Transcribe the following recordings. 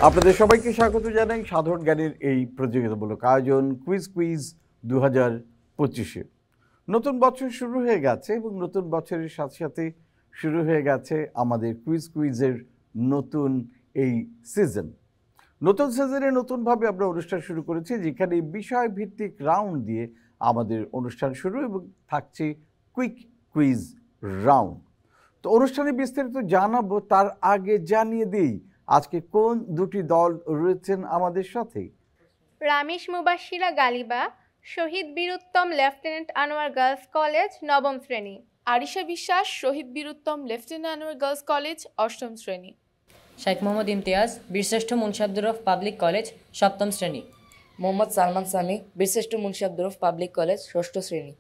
আপনাদের সবাইকে স্বাগত জানাই সাধারণ জ্ঞানের এই প্রতিযোগিতামূলক আয়োজন কুইজ 2025-এ। নতুন বছর শুরু হয়ে গেছে এবং নতুন বছরের সাথে সাথে শুরু হয়ে গেছে আমাদের কুইজের নতুন এই সিজন। নতুন সিজনে নতুনভাবে আমরা অনুষ্ঠান শুরু করেছি, যেখানে বিষয়ভিত্তিক রাউন্ড দিয়ে আমাদের অনুষ্ঠান শুরু এবং থাকছে কুইক কুইজ রাউন্ড। তো অনুষ্ঠানে বিস্তারিত জানাবো, তার আগে জানিয়ে দিই আজকে কোন দুটি দল রয়েছেন আমাদের সাথে। Ramish Mubashira Galiba, Shaheed Bir Uttam lieutenant Anwar girls college, নবম শ্রেণী। Arisha Biswas, Shaheed Bir Uttam lieutenant Anwar girls college, অষ্টম শ্রেণী। শেখ মোহাম্মদ ইমতিয়াজ, বীরশ্রেষ্ঠ মুন্সি আব্দুর রউফ পাবলিক কলেজ, সপ্তম শ্রেণী। মোহাম্মদ সালমান সামি, বীরশ্রেষ্ঠ মুন্সি আব্দুর রউফ পাবলিক কলেজ, ষষ্ঠ শ্রেণী।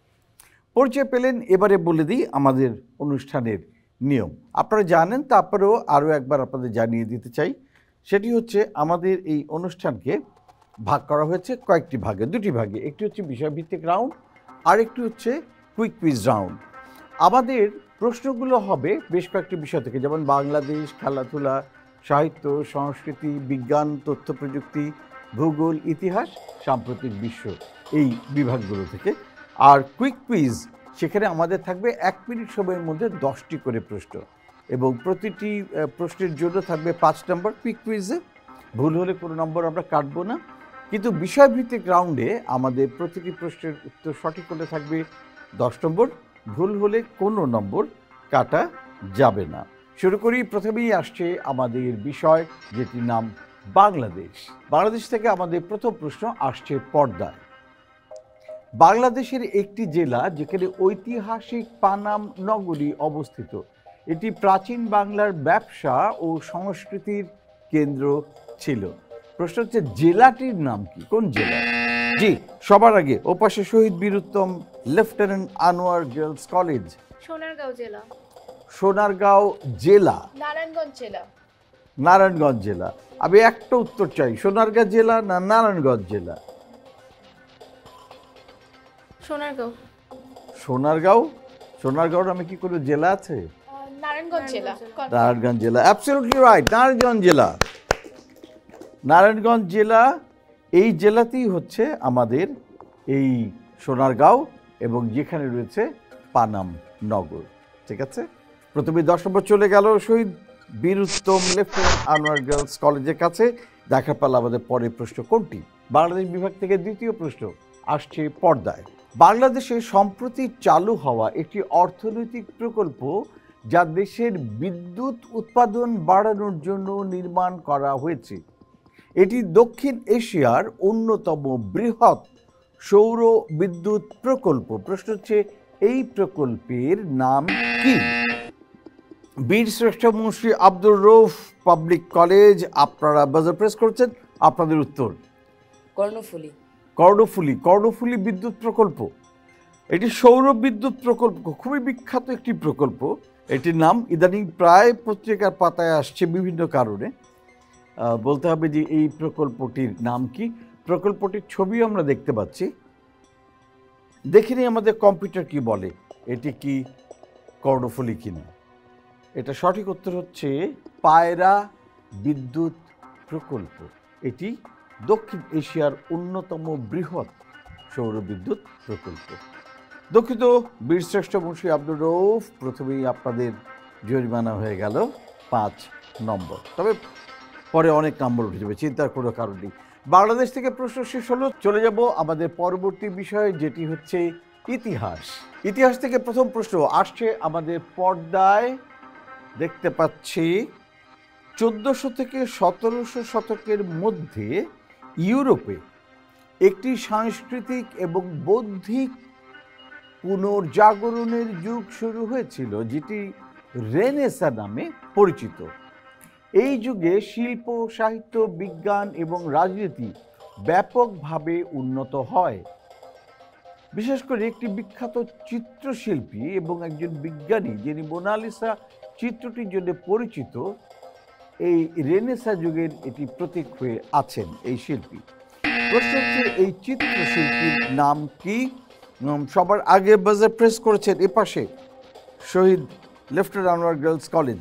পরিচয় পেলেন, এবারে বলে দিই আমাদের অনুষ্ঠানের নিয়ম। আপনারা জানেন, তারপরেও আরও একবার আপনাদের জানিয়ে দিতে চাই। সেটি হচ্ছে আমাদের এই অনুষ্ঠানকে ভাগ করা হয়েছে কয়েকটি ভাগে, দুটি ভাগে। একটি হচ্ছে বিষয়ভিত্তিক রাউন্ড, আর একটি হচ্ছে কুইক কুইজ রাউন্ড। আমাদের প্রশ্নগুলো হবে বেশ কয়েকটি বিষয় থেকে, যেমন বাংলাদেশ, খেলাধুলা, সাহিত্য, সংস্কৃতি, বিজ্ঞান, তথ্য প্রযুক্তি, ভূগোল, ইতিহাস, সাম্প্রতিক বিশ্ব, এই বিভাগগুলো থেকে। আর কুইক কুইজ, সেখানে আমাদের থাকবে 1 মিনিট সময়ের মধ্যে 10টি করে প্রশ্ন, এবং প্রতিটি প্রশ্নের জন্য থাকবে 5 নম্বর। কুইক কুইজে ভুল হলে কোনো নম্বর আমরা কাটবো না, কিন্তু বিষয়ভিত্তিক রাউন্ডে আমাদের প্রতিটি প্রশ্নের উত্তর সঠিক হলে থাকবে 10 নম্বর, ভুল হলে কোনো নম্বর কাটা যাবে না। শুরু করি। প্রথমেই আসছে আমাদের বিষয়, যেটির নাম বাংলাদেশ। বাংলাদেশ থেকে আমাদের প্রথম প্রশ্ন আসছে পর্দায়। বাংলাদেশের একটি জেলা যেখানে ঐতিহাসিক পানাম নগরী অবস্থিত, এটি প্রাচীন বাংলার ব্যবসা ও সংস্কৃতির কেন্দ্র ছিল। প্রশ্ন হচ্ছে জেলাটির নাম কি, কোন জেলা? জি, সবার আগে ওপাশে Shaheed Bir Uttam lieutenant Anwar girls college. Sonargaon জেলা। সোনারগাঁও জেলা। নারায়ণগঞ্জ জেলা। নারায়ণগঞ্জ জেলা। আমি একটা উত্তর চাই, সোনারগাঁও জেলা না নারায়ণগঞ্জ জেলা? সোনারগাঁও। সোনারগাঁও। সোনারগাঁওর নামে কি কোনো জেলা আছে? নারায়ণগঞ্জ জেলা। নারায়ণগঞ্জ জেলা, অ্যাবসলিউটলি রাইট, নারায়ণগঞ্জ জেলা। নারায়ণগঞ্জ জেলা, এই জেলাতেই হচ্ছে আমাদের এই সোনারগাঁও, এবং যেখানে রয়েছে পানাম নগর। ঠিক আছে, প্রথমে 10 নম্বর চলে গেল শহীদ বীরুত্তম লেফটেন্যান্ট আনোয়ার গার্লস কলেজের কাছে। দেখা পেল আমাদের পরের প্রশ্ন কোনটি? বাংলাদেশ বিভাগ থেকে দ্বিতীয় প্রশ্ন আসছে পর্দায়। বাংলাদেশে সম্প্রতি চালু হওয়া একটি অর্থনৈতিক প্রকল্প, যা দেশের বিদ্যুৎ উৎপাদন বাড়ানোর জন্য নির্মাণ করা হয়েছে। এটি দক্ষিণ এশিয়ার অন্যতম বৃহৎ সৌর বিদ্যুৎ প্রকল্প। প্রশ্ন হচ্ছে এই প্রকল্পের নাম কি? বীরশ্রেষ্ঠ মুন্সি আব্দুর রউফ পাবলিক কলেজ। আপনারা বাজার প্রেস করছেন, আপনাদের উত্তর কর্ণফুলী। কর্ণফুলী বিদ্যুৎ প্রকল্প। এটি সৌর বিদ্যুৎ প্রকল্প, খুবই বিখ্যাত একটি প্রকল্প। এটির নাম ইদানিং প্রায় পত্রিকার পাতায় আসছে বিভিন্ন কারণে। বলতে হবে যে এই প্রকল্পটির নাম কি। প্রকল্পটির ছবি আমরা দেখতে পাচ্ছি, দেখিনি আমাদের কম্পিউটার কি বলে, এটি কি কর্ণফুলী কিনা। এটা সঠিক উত্তর হচ্ছে পায়রা বিদ্যুৎ প্রকল্প। এটি দক্ষিণ এশিয়ার অন্যতম বৃহৎ সৌর বিদ্যুৎ প্রকল্প। দুঃখিত বীরশ্রেষ্ঠ মুন্সি আব্দুর রউফ, প্রথমেই আপনাদের জরিমানা হয়ে গেল 5 নম্বর, তবে পরে অনেক নম্বর উঠে যাবে, চিন্তার কোনো কারণ নেই। বাংলাদেশ থেকে প্রশ্ন শেষ হলো, চলে যাব আমাদের পরবর্তী বিষয়, যেটি হচ্ছে ইতিহাস। ইতিহাস থেকে প্রথম প্রশ্ন আসছে আমাদের পর্দায়। দেখতে পাচ্ছি 1400 থেকে 1700 শতকের মধ্যে ইউরোপে একটি সাংস্কৃতিক এবং বৌদ্ধিক পুনর্জাগরণের যুগ শুরু হয়েছিল, যেটি রেনেসাঁ নামে পরিচিত। এই যুগে শিল্প, সাহিত্য, বিজ্ঞান এবং রাজনীতি ব্যাপকভাবে উন্নত হয়। বিশেষ করে একটি বিখ্যাত চিত্রশিল্পী এবং একজন বিজ্ঞানী, যিনি মোনালিসা চিত্রটির জন্য পরিচিত, এই রেনেসাঁ যুগের এটি প্রতীক হয়ে আছেন এই শিল্পী। প্রশ্ন হচ্ছে এই চিত্রশিল্পীর নাম কি? সবার আগে বাজার প্রেস করেছেন এপাশে Shaheed lieutenant Anwar girls college.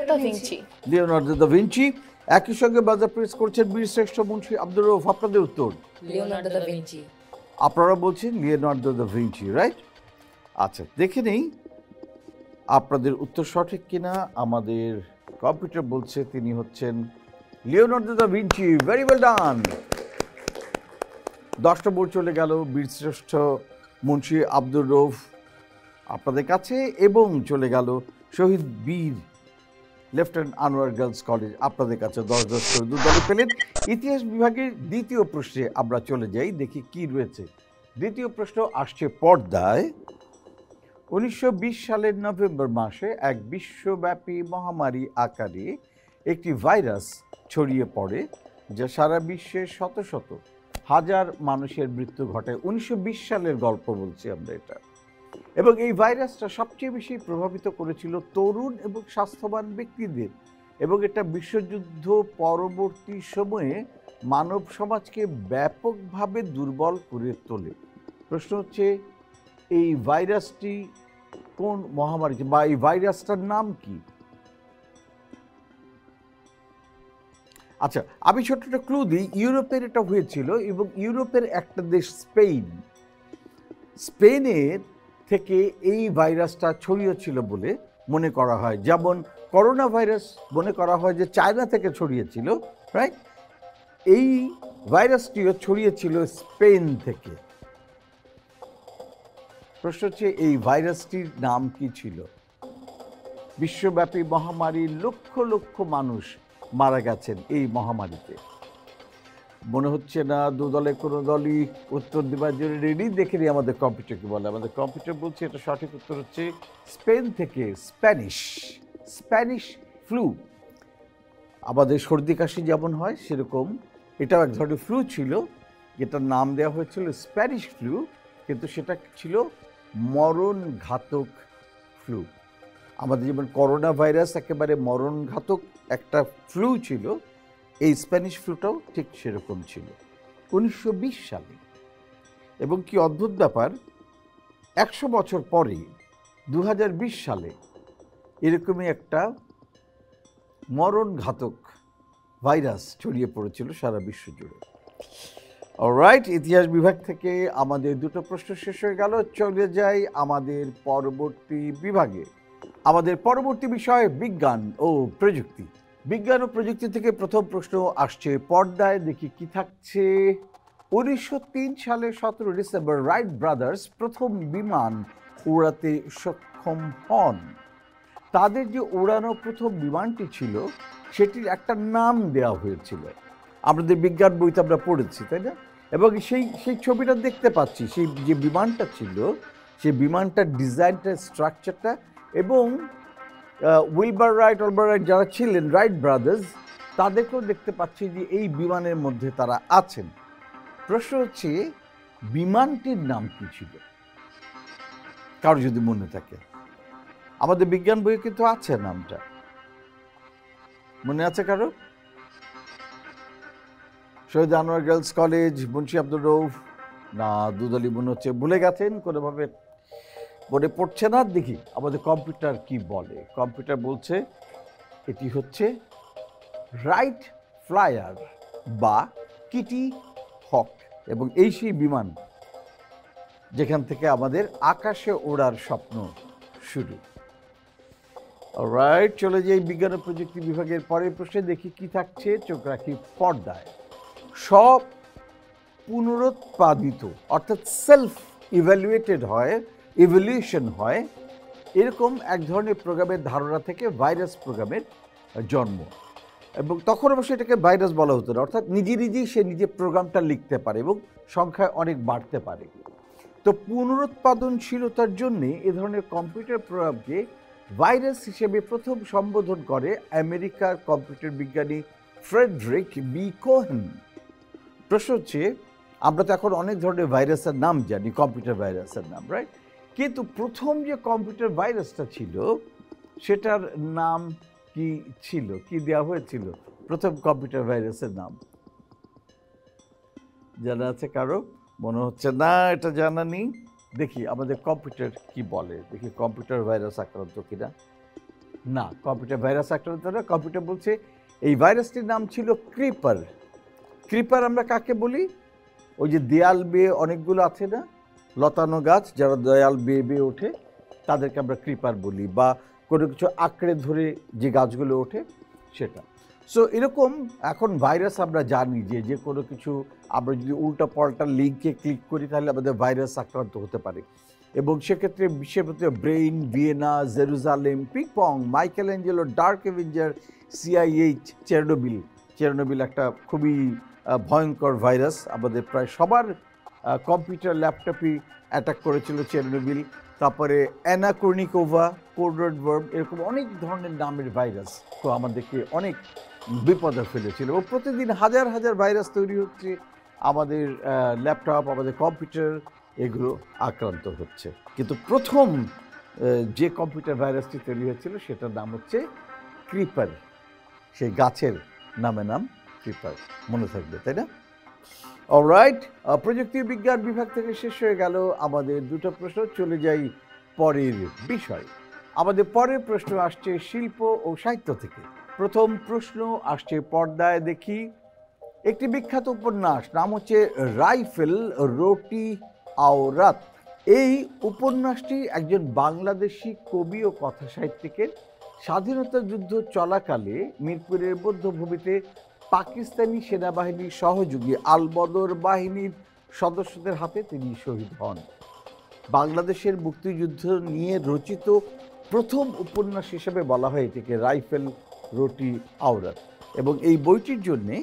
Da Vinci. Leonardo da Vinci. একই সঙ্গে বাজার প্রেস করছেন বীরশ্রেষ্ঠ মুন্সি আব্দুর রউফ। আপনাদের উত্তর? Leonardo da Vinci. আপনারা বলছেন লিওনার্দো দা ভিঞ্চি, রাইট? আচ্ছা, দেখে নেই আপনাদের উত্তর সঠিক কিনা। আমাদের কম্পিউটার বলছে তিনি হচ্ছেন Leonardo da Vinci. Very well ডান। 10 নম্বর চলে গেল বীরশ্রেষ্ঠ মুন্সি আব্দুর রউফ আপনাদের কাছে, এবং চলে গেল শহীদ বীর লেফটেন্যান্ট আনোয়ার গার্লস কলেজ আপনাদের কাছে। 10-10 করে 2 দলে পেলেন। ইতিহাস বিভাগের দ্বিতীয় প্রশ্নে আমরা চলে যাই, দেখি কি রয়েছে। দ্বিতীয় প্রশ্ন আসছে পর্দায়। 1920 সালের নভেম্বর মাসে এক বিশ্বব্যাপী মহামারী আকারে একটি ভাইরাস ছড়িয়ে পড়ে, যা সারা বিশ্বে শত শত হাজার মানুষের মৃত্যু ঘটায়। 1920 সালের গল্প বলছি আমরা এটা। এবং এই ভাইরাসটা সবচেয়ে বেশি প্রভাবিত করেছিল তরুণ এবং স্বাস্থ্যবান ব্যক্তিদের, এবং এটা বিশ্বযুদ্ধ পরবর্তী সময়ে মানব সমাজকে ব্যাপকভাবে দুর্বল করে তোলে। প্রশ্ন হচ্ছে, এই ভাইরাসটি কোন মহামারী বা এই ভাইরাসটার নাম কি? আচ্ছা, আমি ছোট্ট একটা ক্লু দিই। ইউরোপের এটা হয়েছিল, এবং ইউরোপের একটা দেশ স্পেন, স্পেনের থেকে এই ভাইরাসটা ছড়িয়েছিল বলে মনে করা হয়। যেমন করোনা ভাইরাস মনে করা হয় যে চায়না থেকে ছড়িয়েছিল, রাইট? এই ভাইরাসটিও ছড়িয়েছিল স্পেন থেকে। প্রশ্ন হচ্ছে, এই ভাইরাসটির নাম কি ছিল? বিশ্বব্যাপী মহামারী, লক্ষ লক্ষ মানুষ মারা গেছেন এই মহামারীতে। মনে হচ্ছে না দু দলে কোনো দলই উত্তর দেওয়ার জন্য রেডি। দেখে নিই আমাদের কম্পিউটার কি বলে। আমাদের কম্পিউটার বলছে এটা সঠিক উত্তর হচ্ছে স্পেন থেকে স্প্যানিশ ফ্লু। আমাদের সর্দি কাশি যেমন হয় সেরকম এটাও এক ধরনের ফ্লু ছিল, যেটার নাম দেওয়া হয়েছিল স্প্যানিশ ফ্লু, কিন্তু সেটা ছিল মরণ ঘাতক ফ্লু। আমাদের যেমন করোনা ভাইরাস একেবারে মরণ ঘাতক একটা ফ্লু ছিল, এই স্প্যানিশ ফ্লুটাও ঠিক সেরকম ছিল 1920 সালে। এবং কি অদ্ভুত ব্যাপার, 100 বছর পরে 2020 সালে এরকমই একটা মরণ ঘাতক ভাইরাস ছড়িয়ে পড়েছিল সারা বিশ্ব জুড়ে। অলরাইট, ইতিহাস বিভাগ থেকে আমাদের 2টো প্রশ্ন শেষ হয়ে গেল। চলে যাই আমাদের পরবর্তী বিভাগে। আমাদের পরবর্তী বিষয় বিজ্ঞান ও প্রযুক্তি। বিজ্ঞান ও প্রযুক্তি থেকে প্রথম প্রশ্ন আসছে পর্দায়, দেখি কি থাকছে। 1903 সালের 17 ডিসেম্বর রাইট ব্রাদার্স প্রথম বিমান উড়াতে সক্ষম হন। তাদের যে উড়ানো প্রথম বিমানটি ছিল সেটির একটা নাম দেওয়া হয়েছিল। আমাদের বিজ্ঞান বইতে আমরা পড়েছি, তাই না? এবং সেই ছবিটা দেখতে পাচ্ছি, সেই যে বিমানটা ছিল সেই বিমানটার ডিজাইনটা, স্ট্রাকচারটা, এবং উইলবার রাইট, অলবার রাইট যারা ছিলেন রাইট ব্রাদার্স, তাদেরকেও দেখতে পাচ্ছি যে এই বিমানের মধ্যে তারা আছেন। প্রশ্ন হচ্ছে, বিমানটির নাম কি ছিল? কারো যদি মনে থাকে, আমাদের বিজ্ঞান বইয়ে কিন্তু আছে নামটা, মনে আছে কারো? শহীদ আনোয়ার গার্লস কলেজ, মুন্সি আব্দুর রউফ, না দুদলি মনে হচ্ছে ভুলে গেছেন, কোনোভাবে মনে পড়ছে না। দেখি আমাদের কম্পিউটার কি বলে। কম্পিউটার বলছে এটি হচ্ছে রাইট ফ্লায়ার বা কিটি হক, এবং এই সেই বিমান যেখান থেকে আমাদের আকাশে ওড়ার স্বপ্ন শুরু। অলরাইট, চলে যাই বিজ্ঞান ও প্রযুক্তি বিভাগের পরের প্রশ্নে, দেখি কি থাকছে। চোখ রাখি পর্দায়। সব পুনরুৎপাদিত অর্থাৎ সেলফ ইভ্যালুয়েশন হয় এরকম এক ধরনের প্রোগ্রামের ধারণা থেকে ভাইরাস প্রোগ্রামের জন্ম। এবং তখন অবশ্যই এটাকে ভাইরাস বলা হতো না, অর্থাৎ নিজেই সে নিজে প্রোগ্রামটা লিখতে পারে এবং সংখ্যায় অনেক বাড়তে পারে। তো পুনরুৎপাদনশীলতার জন্যে এ ধরনের কম্পিউটার প্রোগ্রামকে ভাইরাস হিসেবে প্রথম সম্বোধন করে আমেরিকার কম্পিউটার বিজ্ঞানী ফ্রেডরিক বি কোহেন। প্রশ্ন হচ্ছে, আমরা তো এখন অনেক ধরনের ভাইরাসের নাম জানি, কম্পিউটার ভাইরাসের নাম, রাইট? কিন্তু প্রথম যে কম্পিউটার ভাইরাসটা ছিল সেটার নাম কি ছিল, কি দেওয়া হয়েছিল প্রথম কম্পিউটার ভাইরাসের নাম? জানা আছে কারো? মনে হচ্ছে না এটা জানা নেই। দেখি আমাদের কম্পিউটার কি বলে, দেখি কম্পিউটার ভাইরাস আক্রান্ত কিনা। না, কম্পিউটার ভাইরাস আক্রান্ত না। কম্পিউটার বলছে এই ভাইরাসটির নাম ছিল ক্রিপার। ক্রিপার আমরা কাকে বলি? ওই যে দেয়াল বেয়ে অনেকগুলো আছে না লতানো গাছ, যারা দেয়াল বেয়ে বেয়ে ওঠে তাদেরকে আমরা ক্রিপার বলি, বা কোনো কিছু আঁকড়ে ধরে যে গাছগুলো ওঠে সেটা। সো এরকম এখন ভাইরাস আমরা জানি যে যে কোনো কিছু আমরা যদি উল্টা পাল্টা লিঙ্কে ক্লিক করি তাহলে আমাদের ভাইরাস আক্রান্ত হতে পারে। এবং সেক্ষেত্রে বিশ্বের মধ্যে brain, Vienna, Jerusalem, Pingpong, Michael Angelo, dark Avenger, CIH, Chernobyl একটা খুবই ভয়ঙ্কর ভাইরাস। আমাদের প্রায় সবার কম্পিউটার ল্যাপটপই অ্যাটাক করেছিল চেরনোবিল। তারপরে অ্যানাকর্নিকোভা, কোডওয়ার্ড ভার্ব, এরকম অনেক ধরনের নামের ভাইরাস তো আমাদেরকে অনেক বিপদে ফেলেছিল। ও প্রতিদিন হাজার হাজার ভাইরাস তৈরি হচ্ছে, আমাদের ল্যাপটপ, আমাদের কম্পিউটার এগুলো আক্রান্ত হচ্ছে। কিন্তু প্রথম যে কম্পিউটার ভাইরাসটি তৈরি হয়েছিল সেটার নাম হচ্ছে ক্রিপার। সেই গাছের নাম ক্রিপার, মনে থাকবে, তাই না? অলরাইট, প্রযুক্তি বিজ্ঞান বিভাগ থেকে শেষ হয়ে গেল আমাদের দুটো প্রশ্ন। চলে যাই পরের বিষয়। আমাদের পরের প্রশ্ন আসছে শিল্প ও সাহিত্য থেকে। প্রথম প্রশ্ন আসছে পর্দায়, দেখি। একটি বিখ্যাত উপন্যাস, নাম হচ্ছে রাইফেল রোটি আওরাত। এই উপন্যাসটি একজন বাংলাদেশি কবি ও কথা সাহিত্যিকের স্বাধীনতা যুদ্ধ চলাকালে মিরপুরের বধ্যভূমিতে পাকিস্তানি সেনাবাহিনীর সহযোগী আলবদর বাহিনীর সদস্যদের হাতে তিনি শহীদ হন। বাংলাদেশের মুক্তিযুদ্ধ নিয়ে রচিত প্রথম উপন্যাস হিসেবে বলা হয় এটিকে রাইফেল রোটি আওরাত। এবং এই বইটির জন্যে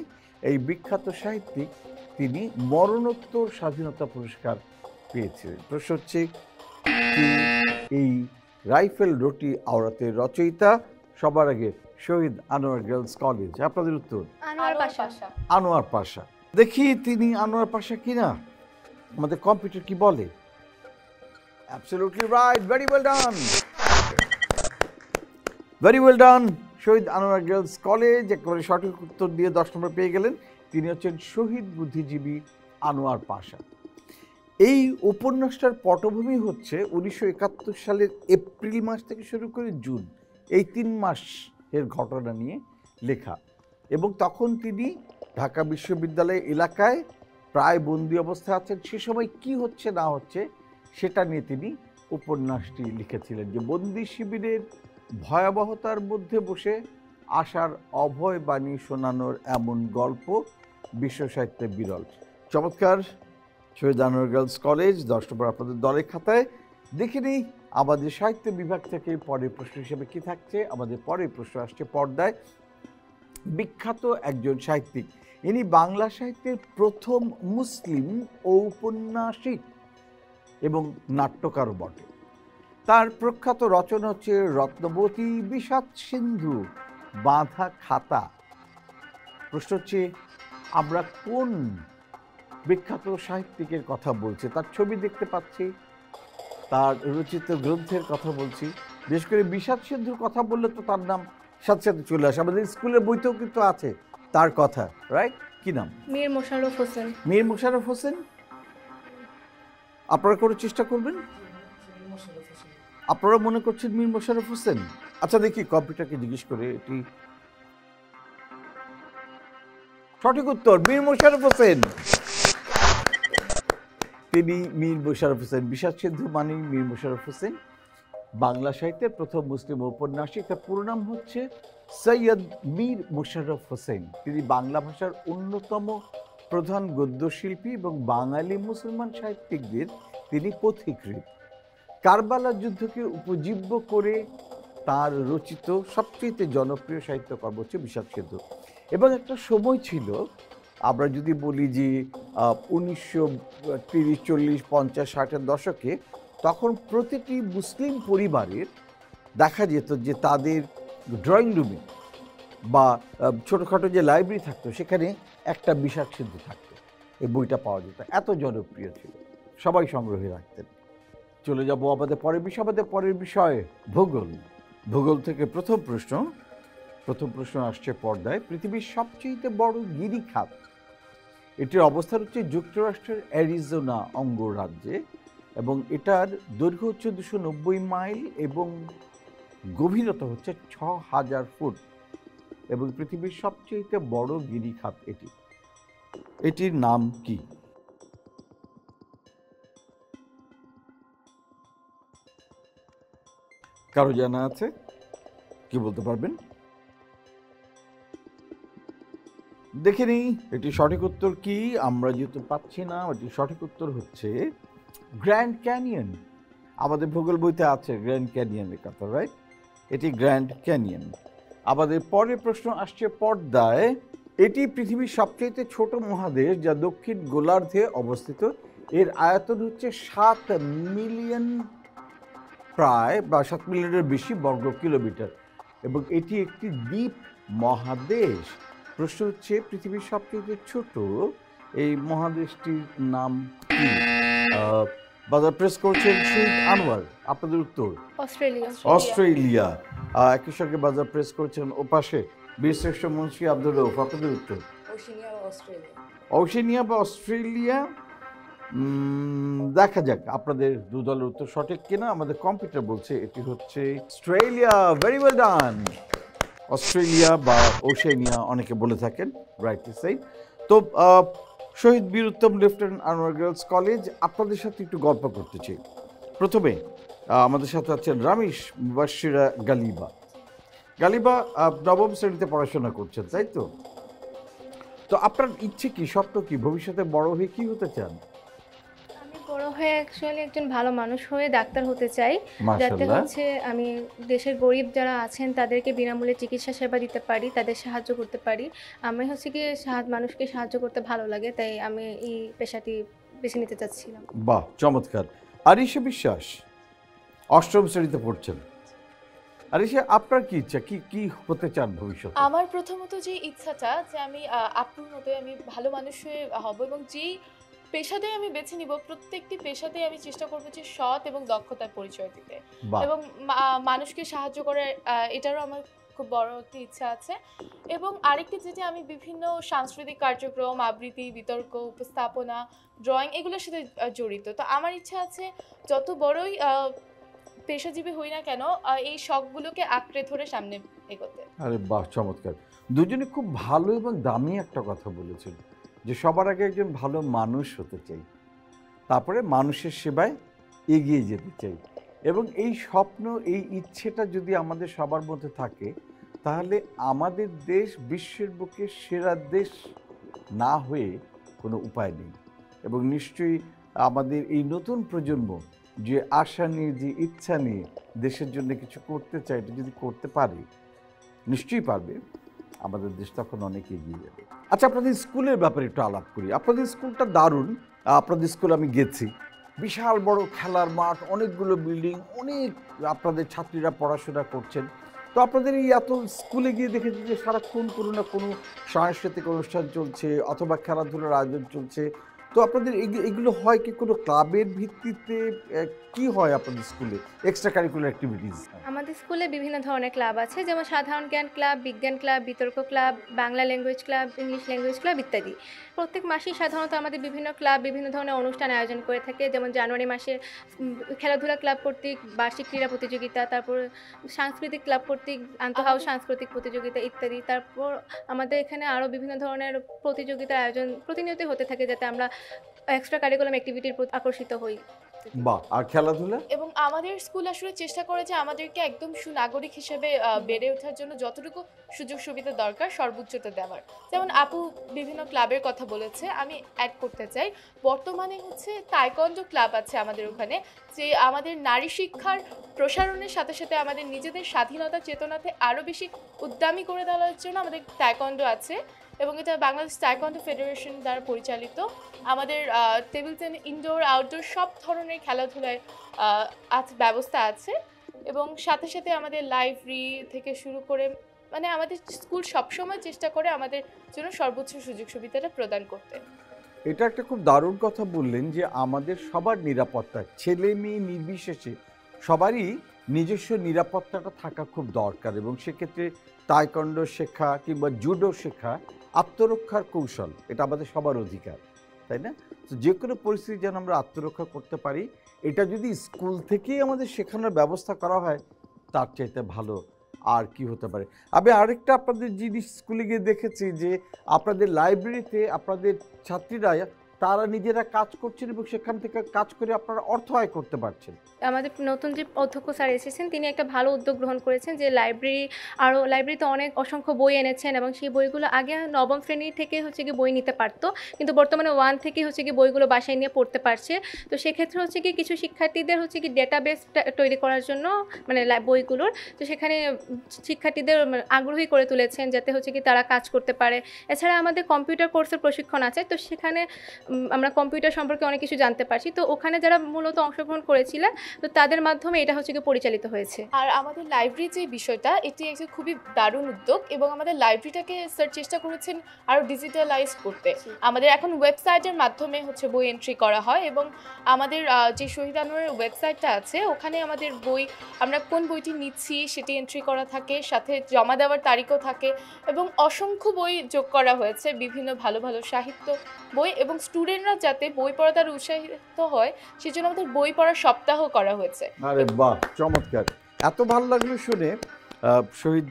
এই বিখ্যাত সাহিত্যিক তিনি মরণোত্তর স্বাধীনতা পুরস্কার পেয়েছিলেন। প্রশ্ন হচ্ছে কি এই রাইফেল রোটি আওরাতের রচয়িতা? সবার আগে শহীদ আনোয়ার গার্লস কলেজ, আপনাদের উত্তর আনোয়ার পাশা। আনোয়ার পাশা। দেখি তিনি আনোয়ার পাশা কিনা, আমাদের কম্পিউটার কি বলে। Absolutely right, very well done, very well done. Shaheed Anwar girls college একেবারে সঠিক উত্তর দিয়ে 10 নম্বর পেয়ে গেলেন। তিনি হচ্ছেন শহীদ বুদ্ধিজীবী আনোয়ার পাশা। এই উপন্যাসটার পটভূমি হচ্ছে 1971 সালের এপ্রিল মাস থেকে শুরু করে জুন, এই 3 মাসের ঘটনা নিয়ে লেখা। এবং তখন তিনি ঢাকা বিশ্ববিদ্যালয় এলাকায় প্রায় বন্দি অবস্থায় আছেন। সে সময় কি হচ্ছে না হচ্ছে সেটা নিয়ে তিনি উপন্যাসটি লিখেছিলেন, যে বন্দি শিবিরের ভয়াবহতার মধ্যে বসে আশার অভয় বাণী শোনানোর এমন গল্প বিশ্ব সাহিত্যে বিরল। চমৎকার। শহীদ আনোয়ার গার্লস কলেজ 10 নম্বর আপনাদের দলের খাতায়। দেখে নিই আমাদের সাহিত্য বিভাগ থেকে পরের প্রশ্ন হিসেবে কি থাকছে। আমাদের পরের প্রশ্ন আসছে পর্দায়। বিখ্যাত একজন সাহিত্যিক, ইনি বাংলা সাহিত্যের প্রথম মুসলিম ঔপন্যাসিক এবং নাট্যকারও বটে। তার প্রখ্যাত রচনা হচ্ছে রত্নবতী, বিষাদ সিন্ধু, বাঁধা খাতা। প্রশ্ন হচ্ছে আমরা কোন বিখ্যাত সাহিত্যিকের কথা বলছি? তার ছবি দেখতে পাচ্ছি, তার রচিত গ্রন্থের কথা বলছি। বিশেষ করে বিষাদ সিন্ধুর কথা বললে তো তার নাম সাথে সাথে চলে আসে, আমাদের স্কুলের বইতেও কিন্তু আছে তার কথা, রাইট? কি নাম? মীর মোশাররফ হোসেন। মীর মোশাররফ হোসেন। আপনারা করে চেষ্টা করবেন, আপনারা মনে করছেন মীর মোশাররফ হোসেন। আচ্ছা দেখি কম্পিউটারকে জিজ্ঞেস করে, এটি সঠিক উত্তর মীর মোশাররফ হোসেন। তিনি মীর মোশাররফ হোসেন। বিষাদ সিন্ধু মানে মীর মোশাররফ হোসেন, বাংলা সাহিত্যের প্রথম মুসলিম ঔপন্যাসিক। তার পুরো নাম হচ্ছে সৈয়দ মীর মোশাররফ হোসেন। তিনি বাংলা ভাষার অন্যতম প্রধান গদ্যশিল্পী এবং বাঙালি মুসলমান সাহিত্যিকদের তিনি পথিকৃৎ। কারবালার যুদ্ধকে উপজীব্য করে তার রচিত সবচেয়ে জনপ্রিয় সাহিত্যকর্ম হচ্ছে বিষাদ সিন্ধু। এবং একটা সময় ছিল, আমরা যদি বলি যে 1930, 40, 50, 60-এর দশকে, তখন প্রতিটি মুসলিম পরিবারের দেখা যেত যে তাদের ড্রয়িং রুমে বা ছোটোখাটো যে লাইব্রেরি থাকতো সেখানে একটা বিষাদ সিন্ধু থাকতো। এই বইটা পাওয়া যেত, এত জনপ্রিয় ছিল, সবাই সংগ্রহে রাখতেন। চলে যাব আমাদের পরের বিষয়। আমাদের পরের বিষয় ভূগোল। ভূগোল থেকে প্রথম প্রশ্ন আসছে পর্দায়। পৃথিবীর সবচেয়ে বড় গিরিখাত, এটির অবস্থান হচ্ছে যুক্তরাষ্ট্রের অ্যারিজোনা অঙ্গরাজ্যে এবং এটার দৈর্ঘ্য হচ্ছে 290 মাইল এবং গভীরতা হচ্ছে 6000 ফুট। এবং পৃথিবীর সবচেয়ে বড় গিরিখাত এটি। এটির নাম কি? কারো জানা আছে? কি বলতে পারবেন? দেখে নিই এটি সঠিক উত্তর কি। আমরা যেহেতু পাচ্ছি না, এটি সঠিক উত্তর হচ্ছে গ্র্যান্ড ক্যানিয়ন। আমাদের ভূগোল বইতে আছে গ্র্যান্ড ক্যানিয়নের কথা, রাইট? এটি গ্র্যান্ড ক্যানিয়ন। আমাদের পরের প্রশ্ন আসছে পর্দায়। এটি পৃথিবীর সবচেয়ে ছোট মহাদেশ যা দক্ষিণ গোলার্ধে অবস্থিত। এর আয়তন হচ্ছে 7 মিলিয়ন, প্রায় বা 7 মিলিয়নের বেশি বর্গ কিলোমিটার, এবং এটি একটি দ্বীপ মহাদেশ। প্রশ্ন হচ্ছে পৃথিবীর সবচেয়ে ছোট এই মহাদেশটির নাম কি? বাজার প্রেস করছেন শহীদ আনোয়ার। আপনাদের উত্তর অস্ট্রেলিয়া। অস্ট্রেলিয়া। একই সঙ্গে বাজার প্রেস করছেন ওপাশে বীরশ্রেষ্ঠ মুন্সি আব্দুর রউফ। আপনাদের উত্তর ওশিনিয়া বা অস্ট্রেলিয়া। ওশেনিয়া বা অস্ট্রেলিয়া। দেখা যাক আপনাদের দু দলের উত্তর সঠিক কিনা। আমাদের কম্পিউটার বলছে এটি হচ্ছে অস্ট্রেলিয়া। ভেরি ওয়েল ডান। অস্ট্রেলিয়া বা ওশেনিয়া অনেকে বলে থাকেন, রাইটলি সেই। তো শহীদ বীর উত্তম লেফটেন্যান্ট আনোয়ার গার্লস কলেজ, আপনাদের সাথে একটু গল্প করতে চাই। প্রথমে আমাদের সাথে আছেন রামিশ মুবাশশিরা গালিবা। গালিবা নবম শ্রেণীতে পড়াশোনা করছেন, তাই তো? তো আপনার ইচ্ছে কি, স্বপ্ন কি, ভবিষ্যতে বড় হয়ে কি হতে চান? আমি বড় হয়ে অ্যাকচুয়ালি একজন ভালো মানুষ হয়ে ডাক্তার হতে চাই, যাতে মাশাআল্লাহ। হচ্ছে আমি দেশের গরিব যারা আছেন তাদেরকে বিনামূল্যে চিকিৎসা সেবা দিতে পারি, তাদের সাহায্য করতে পারি। আমি হচ্ছে কি মানুষকে সাহায্য করতে ভালো লাগে, তাই আমি এই পেশাটি বেছে নিতে চাচ্ছিলাম। বাহ, চমৎকার। আরিশা বিশ্বাস অষ্টম শ্রেণীতে পড়ছেন। আরিশা, আপনার কি ইচ্ছা, কি কি হতে চান ভবিষ্যতে? আমার প্রথমত যে ইচ্ছাটা যে আমি আপুর মতোই আমি ভালো মানুষ হয়ে হব, এবং যেই পেশাতে আমি বেছে নিব প্রত্যেকটি পেশাতে আমি চেষ্টা করবো যে সৎ এবং দক্ষতার পরিচয় দিতে, বাহ, এবং মানুষকে সাহায্য করে, এটারও আমার খুব বড় একটি ইচ্ছা আছে। এবং আরেকটি যেটা, আমি বিভিন্ন সাংস্কৃতিক কার্যক্রম, আবৃত্তি, বিতর্ক, উপস্থাপনা, ড্রয়িং এগুলোর সাথে জড়িত। তো আমার ইচ্ছা আছে যত বড়ই পেশাজীবী হই না কেন, এই শখগুলোকে আঁকড়ে ধরে সামনে এগোতে। আরে বাহ, চমৎকার। দুজনে খুব ভালো এবং দামি একটা কথা বলেছেন, যে সবার আগে একজন ভালো মানুষ হতে চাই, তারপরে মানুষের সেবায় এগিয়ে যেতে চাই। এবং এই স্বপ্ন, এই ইচ্ছেটা যদি আমাদের সবার মধ্যে থাকে, তাহলে আমাদের দেশ বিশ্বের বুকে সেরা দেশ না হয়ে কোনো উপায় নেই। এবং নিশ্চয়ই আমাদের এই নতুন প্রজন্ম যে আশা নিয়ে, যে ইচ্ছা নিয়ে দেশের জন্য কিছু করতে চায়, এটা যদি করতে পারে, নিশ্চয়ই পারবে, আমাদের দেশ তখন অনেক এগিয়ে যাবে। আচ্ছা, আপনাদের স্কুলের ব্যাপারে একটু আলাপ করি। আপনাদের স্কুলটা দারুণ। আপনাদের স্কুলে আমি গেছি, বিশাল বড় খেলার মাঠ, অনেকগুলো বিল্ডিং, অনেক আপনাদের ছাত্রীরা পড়াশোনা করছেন। তো আপনাদের এই এত স্কুলে গিয়ে দেখেছি যে সারাক্ষণ কোনো না কোনো সাংস্কৃতিক অনুষ্ঠান চলছে অথবা খেলাধুলার আয়োজন চলছে। তো আপনাদের এগুলো হয় কি কোনো ক্লাবের ভিত্তিতে? কি হয় আপনাদের স্কুলে এক্সট্রা কারিকুলার অ্যাক্টিভিটিস? আমাদের স্কুলে বিভিন্ন ধরনের ক্লাব আছে, যেমন সাধারণ জ্ঞান ক্লাব, বিজ্ঞান ক্লাব, বিতর্ক club, Bangla language club, English language club ইত্যাদি। প্রত্যেক মাসেই সাধারণত আমাদের বিভিন্ন ক্লাব বিভিন্ন ধরনের অনুষ্ঠান আয়োজন করে থাকে, যেমন জানুয়ারি মাসে খেলাধুলা ক্লাব কর্তৃক বার্ষিক ক্রীড়া প্রতিযোগিতা, তারপর সাংস্কৃতিক ক্লাব কর্তৃক আন্তঃহাউস সাংস্কৃতিক প্রতিযোগিতা ইত্যাদি। তারপর আমাদের এখানে আরও বিভিন্ন ধরনের প্রতিযোগিতার আয়োজন প্রতিনিয়তই হতে থাকে, যাতে আমরা এক্সট্রা কারিকুলাম অ্যাক্টিভিটির প্রতি আকর্ষিত হই। বাহ, আর খেলাধুলা? এবং আমাদের স্কুল আসলে চেষ্টা করে যে আমাদেরকে একদম সুনাগরিক হিসেবে বেড়ে ওঠার জন্য যতটুকু সুযোগ সুবিধা দরকার সর্বোচ্চটা দেওয়ার। যেমন আপু বিভিন্ন ক্লাবের কথা বলেছে, আমি অ্যাড করতে চাই, বর্তমানে হচ্ছে তাইকোয়ান্ডো ক্লাব আছে আমাদের ওখানে, যে আমাদের নারী শিক্ষার প্রসারণের সাথে সাথে আমাদের নিজেদের স্বাধীনতা চেতনাতে আরও বেশি উদ্যমী করে দেওয়ার জন্য আমাদের তাইকোয়ান্ডো আছে, এবং এটা বাংলাদেশ তাইকোয়ান্ডো ফেডারেশন দ্বারা পরিচালিত। আমাদের টেবিল টেনিস, ইনডোর আউটডোর সব ধরনের খেলাধুলায় ব্যবস্থা আছে, এবং সাথে সাথে আমাদের লাইব্রেরি থেকে শুরু করে, মানে আমাদের স্কুল সবসময় চেষ্টা করে আমাদের জন্য সর্বোচ্চ সুযোগ সুবিধাটা প্রদান করতে। এটা একটা খুব দারুণ কথা বললেন, যে আমাদের সবার নিরাপত্তা, ছেলে মেয়ে নির্বিশেষে সবারই নিজস্ব নিরাপত্তাটা থাকা খুব দরকার। এবং সেক্ষেত্রে তাইকোয়ান্ডো শেখা কিংবা জুডো শেখা আত্মরক্ষার কৌশল, এটা আমাদের সবার অধিকার, তাই না? তো যে কোনো পরিস্থিতি যেন আমরা আত্মরক্ষা করতে পারি, এটা যদি স্কুল থেকেই আমাদের শেখানোর ব্যবস্থা করা হয়, তার চাইতে ভালো আর কি হতে পারে? আমি আরেকটা আপনাদের জিনিস স্কুলে গিয়ে দেখেছি যে আপনাদের লাইব্রেরিতে আপনাদের ছাত্রীরা তারা নিজেরা কাজ করছেন এবং সেখান থেকে কাজ করে আপনারা অর্থ আয় করতে পারছেন। আমাদের নতুন যে অধ্যক্ষ স্যার এসেছেন তিনি একটা ভালো উদ্যোগ গ্রহণ করেছেন যে লাইব্রেরিতে অনেক অসংখ্য বই এনেছেন এবং সেই বইগুলো আগে নবম শ্রেণী থেকে হচ্ছে কি বই নিতে পারতো, কিন্তু বর্তমানে 1 থেকে হচ্ছে কি বইগুলো বাসায় নিয়ে পড়তে পারছে। তো সেক্ষেত্রে হচ্ছে কি কিছু শিক্ষার্থীদের হচ্ছে কি ডেটাবেস তৈরি করার জন্য মানে বইগুলোর, তো সেখানে শিক্ষার্থীদের আগ্রহী করে তুলেছেন যাতে হচ্ছে কি তারা কাজ করতে পারে। এছাড়া আমাদের কম্পিউটার কোর্সের প্রশিক্ষণ আছে, তো সেখানে আমরা কম্পিউটার সম্পর্কে অনেক কিছু জানতে পারছি। তো ওখানে যারা মূলত অংশগ্রহণ করেছিলেন তো তাদের মাধ্যমে এটা হচ্ছে কি পরিচালিত হয়েছে। আর আমাদের লাইব্রেরি যে বিষয়টা এটি একটা খুবই দারুণ উদ্যোগ এবং আমাদের লাইব্রেরিটাকে স্যার চেষ্টা করেছেন আরও ডিজিটালাইজ করতে। আমাদের এখন ওয়েবসাইটের মাধ্যমে হচ্ছে বই এন্ট্রি করা হয় এবং আমাদের যে শহীদ আনোয়ারের ওয়েবসাইটটা আছে ওখানে আমাদের বই আমরা কোন বইটি নিচ্ছি সেটি এন্ট্রি করা থাকে, সাথে জমা দেওয়ার তারিখও থাকে এবং অসংখ্য বই যোগ করা হয়েছে, বিভিন্ন ভালো ভালো সাহিত্য বই, এবং স্টুডেন্টরা যাতে বই পড়া দ্বারা উৎসাহিত হয় সেজন্য আমাদের বই পড়ার সপ্তাহ করা হয়েছে। আরে বাহ, চমৎকার! এত ভালো লাগলো শুনে। শহীদ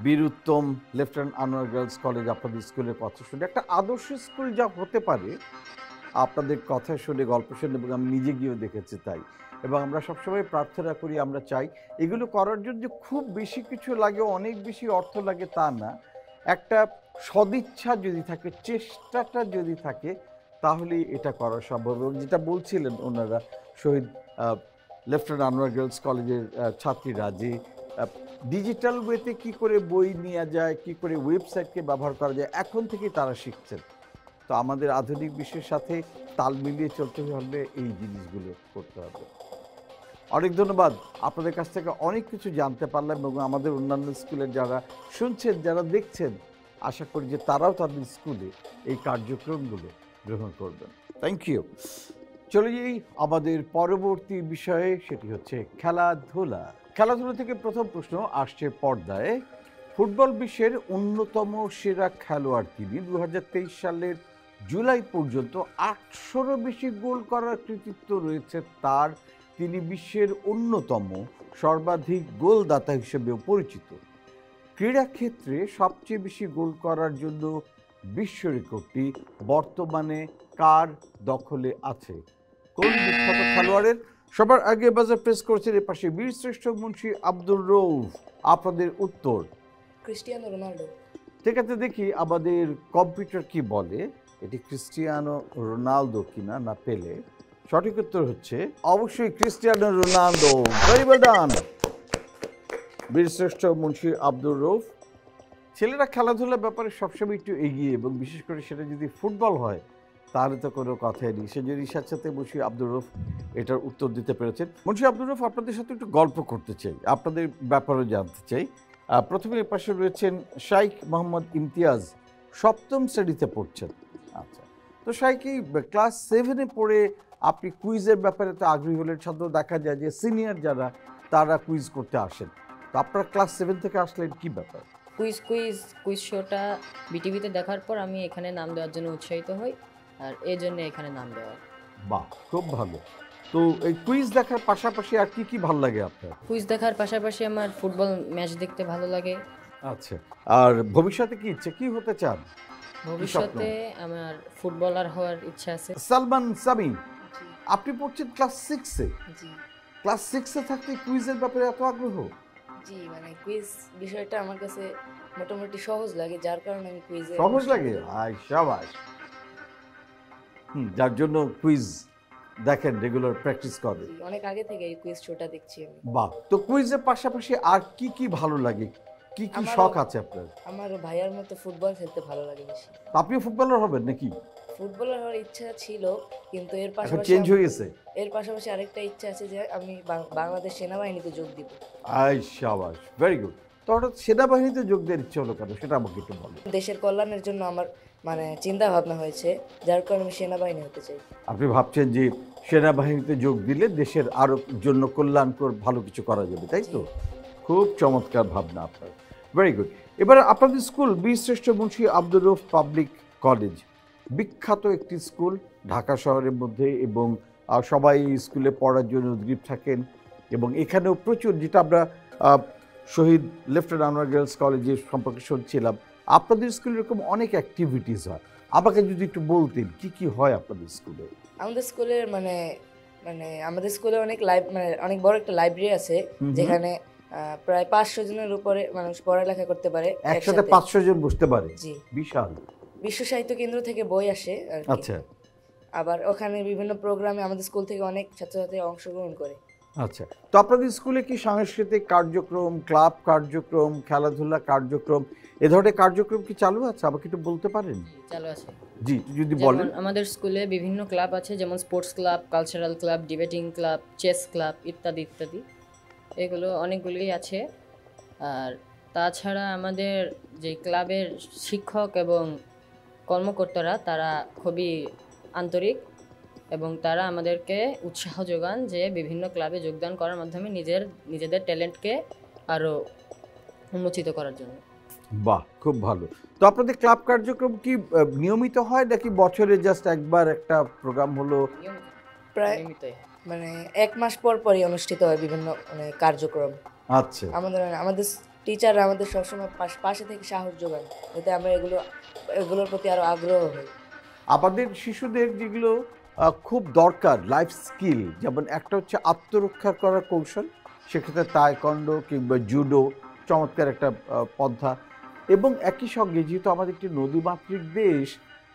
বীর উত্তম লেফটেন্যান্ট আনোয়ার গার্লস কলেজ আপনাদের স্কুলের কথা শুনে, একটা আদর্শ স্কুল যা হতে পারে আপনাদের কথা শুনে, গল্প শুনে, এবং আমি নিজে গিয়েও দেখেছি তাই। এবং আমরা সবসময় প্রার্থনা করি, আমরা চাই এগুলো করার জন্য যে খুব বেশি কিছু লাগে, অনেক বেশি অর্থ লাগে তা না, একটা সদিচ্ছা যদি থাকে, চেষ্টাটা যদি থাকে তাহলে এটা করা সম্ভব। এবং যেটা বলছিলেন ওনারা শহীদ লেফটেন্যান্ট আনোয়ার গার্লস কলেজের ছাত্রীরা যে ডিজিটাল ওয়েতে কী করে বই নেওয়া যায়, কী করে ওয়েবসাইটকে ব্যবহার করা যায়, এখন থেকেই তারা শিখছেন। তো আমাদের আধুনিক বিশ্বের সাথে তাল মিলিয়ে চলতে হলে এই জিনিসগুলো করতে হবে। অনেক ধন্যবাদ, আপনাদের কাছ থেকে অনেক কিছু জানতে পারলাম এবং আমাদের অন্যান্য স্কুলের যারা শুনছেন, যারা দেখছেন, আশা করি যে তারাও তাদের স্কুলে এই কার্যক্রমগুলো গ্রহণ করবেন। Thank you. চলে যাই আমাদের পরবর্তী বিষয়ে, সেটি হচ্ছে খেলাধুলা। খেলাধুলা থেকে প্রথম প্রশ্ন আসছে পর্দায়। ফুটবল বিশ্বের অন্যতম সেরা খেলোয়াড় তিনি। 2023 সালের জুলাই পর্যন্ত 800-রও বেশি গোল করার কৃতিত্ব রয়েছে তার। তিনি বিশ্বের অন্যতম সর্বাধিক গোলদাতা হিসেবেও পরিচিত। ক্রীড়াক্ষেত্রে সবচেয়ে বেশি গোল করার জন্য বিশ্ব রেকর্ডটি বর্তমানে কার দখলে আছে? কোন বিখ্যাত খেলোয়াড়ের? সবার আগে বাজার প্রেস করেছেন এর পাশে বীরশ্রেষ্ঠ মুন্সি আব্দুর রউফ। আপনাদের উত্তর ক্রিস্টিয়ানো রোনাল্ডো। ঠিক আছে, দেখি আমাদের কম্পিউটার কি বলে, এটি ক্রিস্টিয়ানো রোনালদো কিনা না পেলে। সঠিক উত্তর হচ্ছে অবশ্যই ক্রিস্টিয়ানো রোনালদো। ভেরি ওয়েল ডান বীরশ্রেষ্ঠ মুন্সি আব্দুর রউফ। ছেলেরা খেলাধুলার ব্যাপারে সবসময় একটু এগিয়ে, এবং বিশেষ করে সেটা যদি ফুটবল হয় তাহলে তো কোনো কথাই নেই। সেই জন্য ঈশার সাথে মুন্সি আব্দুর রউফ এটার উত্তর দিতে পেরেছেন। মুন্সি আব্দুর রউফ, আপনাদের সাথে একটু গল্প করতে চাই, আপনাদের ব্যাপারে জানতে চাই। প্রথমে এর পাশে রয়েছেন শাইখ মোহাম্মদ ইমতিয়াজ, 7ম শ্রেণীতে পড়ছেন। আচ্ছা, তো শাইখ এই ক্লাস 7-এ পড়ে আপনি কুইজের ব্যাপারে তো আগ্রহী হলেন। সাধারণত দেখা যায় যে সিনিয়র যারা তারা কুইজ করতে আসেন, তো আপনারা ক্লাস 7 থেকে আসলেন, কি ব্যাপার? কুইজ শোটা বিটিভিতে দেখার পর আমি এখানে নাম দেওয়ার জন্য উৎসাহিত হই, আর এই জন্য এখানে নাম দেওয়া। বাহ, খুব ভালো। তো এই কুইজ দেখার পাশাপাশি আর কি কি ভালো লাগে আপনার? কুইজ দেখার পাশাপাশি আমার ফুটবল ম্যাচ দেখতে ভালো লাগে। আচ্ছা, আর ভবিষ্যতে কি ইচ্ছে, কি হতে চান? ভবিষ্যতে আমার ফুটবলার হওয়ার ইচ্ছা আছে। সালমান সামি, আপনি পড়ছেন ক্লাস 6-এ। জি ক্লাস 6-এ থাকতে কুইজের ব্যাপারে এত আগ্রহ? জি, মানে কুইজ বিষয়টা আমার কাছে মোটামুটি সহজ লাগে, যার কারণে আমি কুইজে সহজ লাগে? আয় শাবাশ। যার জন্য কুইজ দেখেন, রেগুলার প্র্যাকটিস করেন। অনেক আগে থেকে এই কুইজ শোটা দেখছি আমি। বাহ, তো কুইজের পাশাপাশি আর কি কি ভালো লাগে, কি কি শখ আছে আপনার? আমার ভাইয়ার মতো ফুটবল খেলতে ভালো লাগে বেশি। আপনি ফুটবলার হবেন নাকি? ফুটবলার হওয়ার ইচ্ছা ছিল, কিন্তু এর এখন পাশাপাশি চেঞ্জ হয়ে গেছে? এর পাশাপাশি আরেকটা ইচ্ছা আছে যে আমি বাংলাদেশ সেনাবাহিনীতে যোগ দিব। আয় শাবাশ, ভেরি গুড। তো হঠাৎ সেনাবাহিনীতে যোগ দেওয়ার ইচ্ছা হলো কেন, সেটা আমাকে একটু বলো। দেশের কল্যাণের জন্য আমার মানে চিন্তা ভাবনা হয়েছে, যার কারণে আমি সেনাবাহিনী হতে চাই। আপনি ভাবছেন যে সেনাবাহিনীতে যোগ দিলে দেশের আরো জন্য কল্যাণকর ভালো কিছু করা যাবে, তাই তো? খুব চমৎকার ভাবনা আপনার, ভেরি গুড। এবার আপনাদের স্কুল বীরশ্রেষ্ঠ মুন্সি আব্দুর রউফ পাবলিক কলেজ, বিখ্যাত একটি স্কুল ঢাকা শহরের মধ্যে, এবং সবাই স্কুলে পড়ার জন্য উদ্গ্রীব থাকেন। এবং এখানেও প্রচুর, যেটা আমরা শহীদ লেফটেন্যান্ট আনোয়ার গার্লস কলেজের সম্পর্কে শুনছিলাম। আপনাদের স্কুলে এরকম অনেক অ্যাক্টিভিটিস হয়, আমাকে যদি একটু বলতেন কি কি হয় আপনাদের স্কুলে? আমাদের স্কুলের মানে মানে আমাদের স্কুলে অনেক বড় একটা লাইব্রেরি আছে, যেখানে প্রায় 500 জনের উপরে মানুষ পড়ালেখা করতে পারে। একসাথে 500 জন বসতে পারে? জি। বিশাল। বিশ্ব সাহিত্য কেন্দ্র থেকে বই আসে আর কি। আচ্ছা আবার ওখানে বিভিন্ন প্রোগ্রামে আমাদের স্কুল থেকে অনেক ছাত্রছাত্রী অংশগ্রহণ করে। আচ্ছা, তো আপনাদের স্কুলে কি সাংস্কৃতিক কার্যক্রম, ক্লাব কার্যক্রম, খেলাধুলা কার্যক্রম, এ ধরনের কার্যক্রম কি চালু আছে? আমাকে একটু বলতে পারেন? চালু আছে। জি, যদি বলেন। যেমন আমাদের স্কুলে বিভিন্ন ক্লাব আছে, যেমন sports club, cultural club, debating club, chess club ইত্যাদি ইত্যাদি, এগুলো অনেকগুলোই আছে। আর তাছাড়া আমাদের যে ক্লাবের শিক্ষক এবং কর্মকর্তারা তারা খুবই আন্তরিক এবং তারা আমাদেরকে উৎসাহ যোগান যে বিভিন্ন ক্লাবে যোগদান করার মাধ্যমে নিজেদের ট্যালেন্টকে আরও উন্মোচিত করার জন্য। বাহ, খুব ভালো। তো আপনাদের ক্লাব কার্যক্রম কি নিয়মিত হয় নাকি বছরে জাস্ট একবার একটা প্রোগ্রাম হলো? প্রায় নিয়মিতই। মানে 1 মাস পর পরই অনুষ্ঠিত হয় বিভিন্ন কার্যক্রম। আচ্ছা, আমাদের টিচাররা আমাদের সবসময় পাশে থেকে সাহস যোগান, যাতে আমরা এগুলোর প্রতি আরো আগ্রহ হই। আমাদের শিশুদের যেগুলো খুব দরকার লাইফ স্কিল, যেমন একটা হচ্ছে আত্মরক্ষা করার কৌশল, সেক্ষেত্রে তায়কোন্ডো কিংবা জুডো চমৎকার একটা পন্থা। এবং একই সঙ্গে যেহেতু আমাদের একটি নদীমাতৃক দেশ,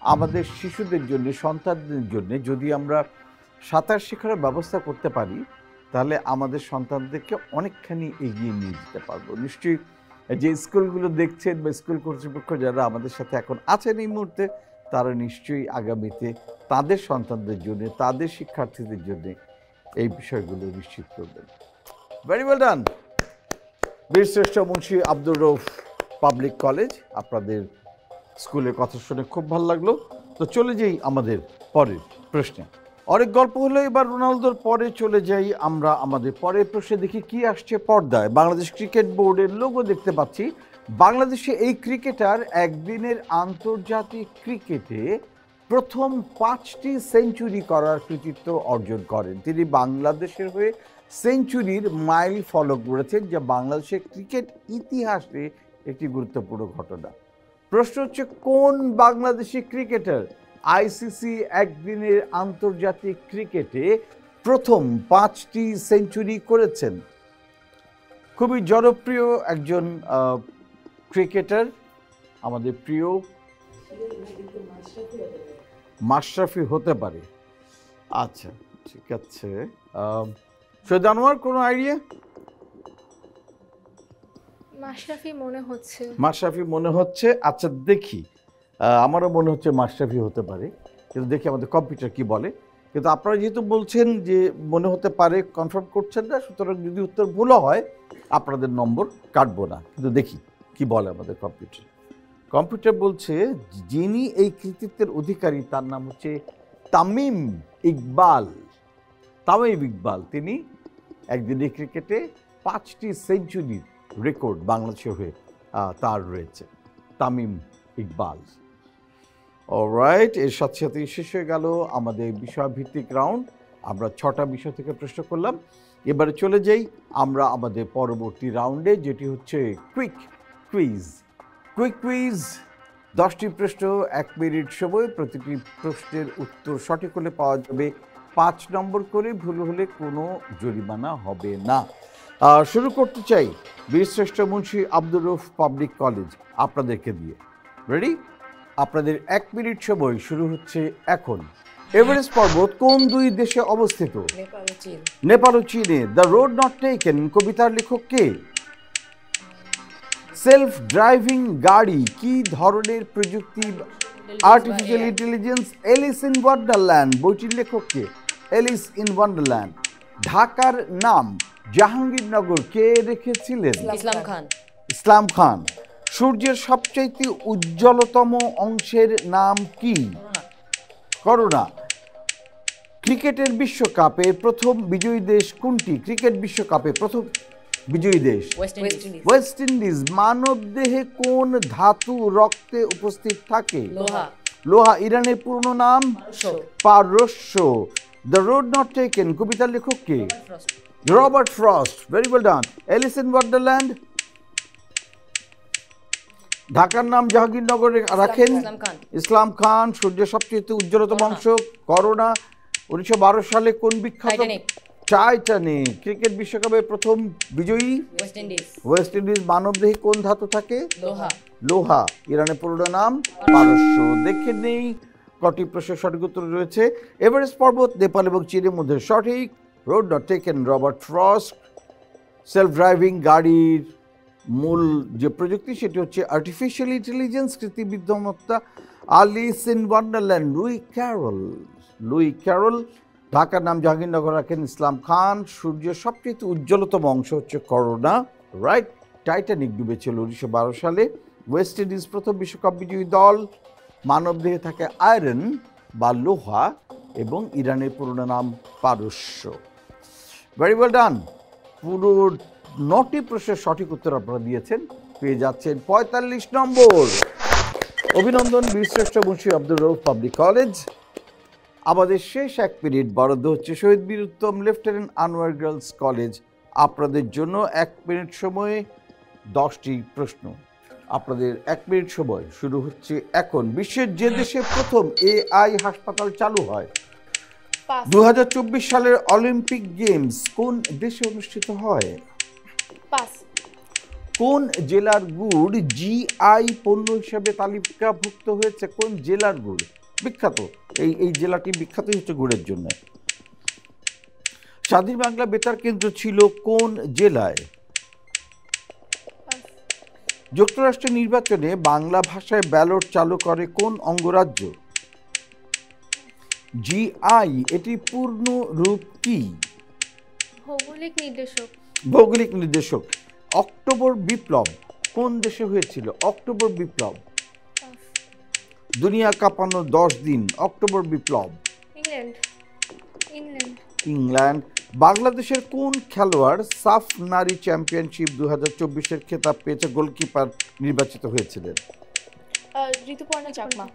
আমাদের শিশুদের জন্য, সন্তানদের জন্য যদি আমরা সাঁতার শেখার ব্যবস্থা করতে পারি তাহলে আমাদের সন্তানদেরকে অনেকখানি এগিয়ে নিয়ে যেতে পারবো। নিশ্চয়ই যে স্কুলগুলো দেখছেন বা স্কুল কর্তৃপক্ষ যারা আমাদের সাথে এখন আছেন এই মুহূর্তে, তারা নিশ্চয়ই আগামীতে তাদের সন্তানদের জন্য, তাদের শিক্ষার্থীদের জন্য এই বিষয়গুলো নিশ্চিত করবেন। ভেরি ওয়েল ডান। বীরশ্রেষ্ঠ মুন্সি আব্দুর রউফ পাবলিক কলেজ, আপনাদের স্কুলের কথা শুনে খুব ভালো লাগলো। তো চলে যাই আমাদের পরের প্রশ্নে। অনেক গল্প হলো, এবার রোনালদোর পরে চলে যাই আমরা আমাদের পরের প্রশ্নে। দেখি কি আসছে পর্দায়। বাংলাদেশ ক্রিকেট বোর্ডের লোগো দেখতে পাচ্ছি। বাংলাদেশে এই ক্রিকেটার একদিনের আন্তর্জাতিক ক্রিকেটে প্রথম 5টি সেঞ্চুরি করার কৃতিত্ব অর্জন করেন। তিনি বাংলাদেশের হয়ে সেঞ্চুরির মাইল ফলক গড়েছেন, যা বাংলাদেশের ক্রিকেট ইতিহাসে একটি গুরুত্বপূর্ণ ঘটনা। প্রশ্ন হচ্ছে, কোন বাংলাদেশি ক্রিকেটার আইসিসি একদিনের আন্তর্জাতিক ক্রিকেটে প্রথম 5টি সেঞ্চুরি করেছেন? খুবই জনপ্রিয় একজন ক্রিকেটার, আমাদের প্রিয় মাশরাফি হতে পারে। আচ্ছা, ঠিক আছে। শহীদ আনোয়ার, কোনো আইডিয়া? মাশরাফি মনে হচ্ছে। মাশরাফি মনে হচ্ছে। আচ্ছা দেখি, আমারও মনে হচ্ছে মাশরাফি হতে পারে, কিন্তু দেখি আমাদের কম্পিউটার কি বলে। কিন্তু আপনারা যেহেতু বলছেন যে মনে হতে পারে, কনফার্ম করছেন না, সুতরাং যদি উত্তর ভুলও হয় আপনাদের নম্বর কাটবো না। কিন্তু দেখি কি বলে আমাদের কম্পিউটার। কম্পিউটার বলছে যিনি এই কৃতিত্বের অধিকারী তার নাম হচ্ছে তামিম ইকবাল। তামিম ইকবাল, তিনি একদিনের ক্রিকেটে 5টি সেঞ্চুরির রেকর্ড বাংলাদেশের হয়ে তার রয়েছে। তামিম ইকবাল। অলরাইট, এর সাথে সাথে শেষ হয়ে গেল আমাদের বিষয়ভিত্তিক রাউন্ড। আমরা 6টা বিষয় থেকে প্রশ্ন করলাম। এবারে চলে যাই আমরা আমাদের পরবর্তী রাউন্ডে, যেটি হচ্ছে কুইক কুইজ। কুইক কুইজ 10টি প্রশ্ন, 1 মিনিট সময়। প্রতিটি প্রশ্নের উত্তর সঠিক হলে পাওয়া যাবে 5 নম্বর করে, ভুল হলে কোনো জরিমানা হবে না। শুরু করতে চাই বীরশ্রেষ্ঠ মুন্সি আব্দুর রউফ পাবলিক কলেজ আপনাদেরকে দিয়ে। রেডি? আপনাদের 1 মিনিট সময় শুরু হচ্ছে এখন। এভারেস্ট পর্বত কোন 2 দেশে অবস্থিত? নেপাল ও চীনে। দ্য রোড নট টেকেন কবিতার লেখক কে? সেলফ ড্রাইভিং গাড়ি কি ধরনের প্রযুক্তি? Artificial intelligence. Alice in Wonderland বইটির লেখক কে? Alice in Wonderland. ঢাকার নাম জাহাঙ্গীরনগর কে রেখেছিলেন? ইসলাম খান। ইসলাম খান। সূর্যের সবচাইতে উজ্জ্বলতম অংশের নাম কি? করোনা। ক্রিকেটের বিশ্বকাপে প্রথম বিজয়ী দেশ কোনটি? ক্রিকেট বিশ্বকাপে প্রথম বিজয়ী দেশ ওয়েস্ট ইন্ডিজ। মানব দেহে কোন ধাতু রক্তে উপস্থিত থাকে? লোহা। লোহা। ইরানের পুরনো নাম? পারস্য। দ্য রোড নট টেকেন কবিতার লেখক কে? Robert Frost. Very well done. Alice in Wonderland ঢাকার নাম জাহাঙ্গীরনগরে রাখেন ইসলাম খান। ইসলাম খান। সূর্যের সবচেয়ে উজ্জ্বলতম অংশ করোনা। 1912 সালে কোন বিখ্যাত টাইটানিক। টাইটানিক। ক্রিকেট বিশ্বকাপের প্রথম বিজয়ী ওয়েস্ট ইন্ডিজ। West Indies. মানবদেহে কোন ধাতু থাকে? লোহা। লোহা। ইরানের পুরো নাম পারস্য। দেখে নেই কটি প্রশ্নের সঠিক উত্তর রয়েছে। এভারেস্ট পর্বত নেপাল এবং চীনের মধ্যে সঠিক। Road not taken Robert frost. Self driving গাড়ির মূল যে প্রযুক্তি সেটি হচ্ছে আর্টিফিশিয়াল ইন্টেলিজেন্স, কৃত্রিম বুদ্ধিমত্তা। আলিস ইন ওয়ান্ডারল্যান্ড, লুই ক্যারল। ঢাকার নাম জাহাঙ্গীরনগর রাখেন ইসলাম খান। সূর্যের সবচেয়ে উজ্জ্বলতম অংশ হচ্ছে করোনা, রাইট। টাইটানিক ডুবেছিল 1912 সালে। ওয়েস্ট ইন্ডিজ প্রথম বিশ্বকাপ বিজয়ী দল। মানবদেহে থাকে আয়রন বা লোহা এবং ইরানের পুরনো নাম পারস্য। ভেরি ওয়েল ডান। পুরো 9টি প্রশ্নের সঠিক উত্তর আপনারা দিয়েছেন, পেয়ে যাচ্ছেন 45 নম্বর। অভিনন্দন বীরশ্রেষ্ঠ মুন্সি আব্দুর রউফ পাবলিক কলেজ। আমাদের শেষ 1 মিনিট বরাদ্দ হচ্ছে শহীদ বীর উত্তম লেফটেন্যান্ট আনোয়ার গার্লস কলেজ। আপনাদের জন্য 1 মিনিট সময়ে 10টি প্রশ্ন। আপনাদের 1 মিনিট সময় শুরু হচ্ছে এখন। বিশ্বের যে দেশে প্রথম AI হাসপাতাল চালু হয়? পাস। 2024 সালের অলিম্পিক গেমস কোন দেশে অনুষ্ঠিত হয়? পাস। কোন জেলার গুড় GI পণ্য হিসেবে তালিকাভুক্ত হয়েছে? কোন জেলার গুড় বিখ্যাত? এই জেলাটি বিখ্যাত হচ্ছে গুড়ের জন্য। স্বাধীন বাংলা বেতার কেন্দ্র ছিল কোন জেলায়? পাস। যুক্তরাষ্ট্রের নির্বাচনে বাংলা ভাষায় ব্যালট চালু করে কোন অঙ্গরাজ্য? GI এটি পূর্ণ রূপ কি? ভৌগোলিক নির্দেশক। ভৌগোলিক নির্দেশক। অক্টোবর বিপ্লব কোন দেশে হয়েছিল? অক্টোবর বিপ্লব। পাস। দুনিয়া কাঁপানো 10 দিন। অক্টোবর বিপ্লব। ইংল্যান্ড। ইংল্যান্ড। বাংলাদেশের কোন খেলোয়াড় সাফ নারী চ্যাম্পিয়নশিপ 2024-এর খেতাব পেয়েছে? গোলকিপার নির্বাচিত হয়েছিলেন? ঋতুপর্ণা চাকমা।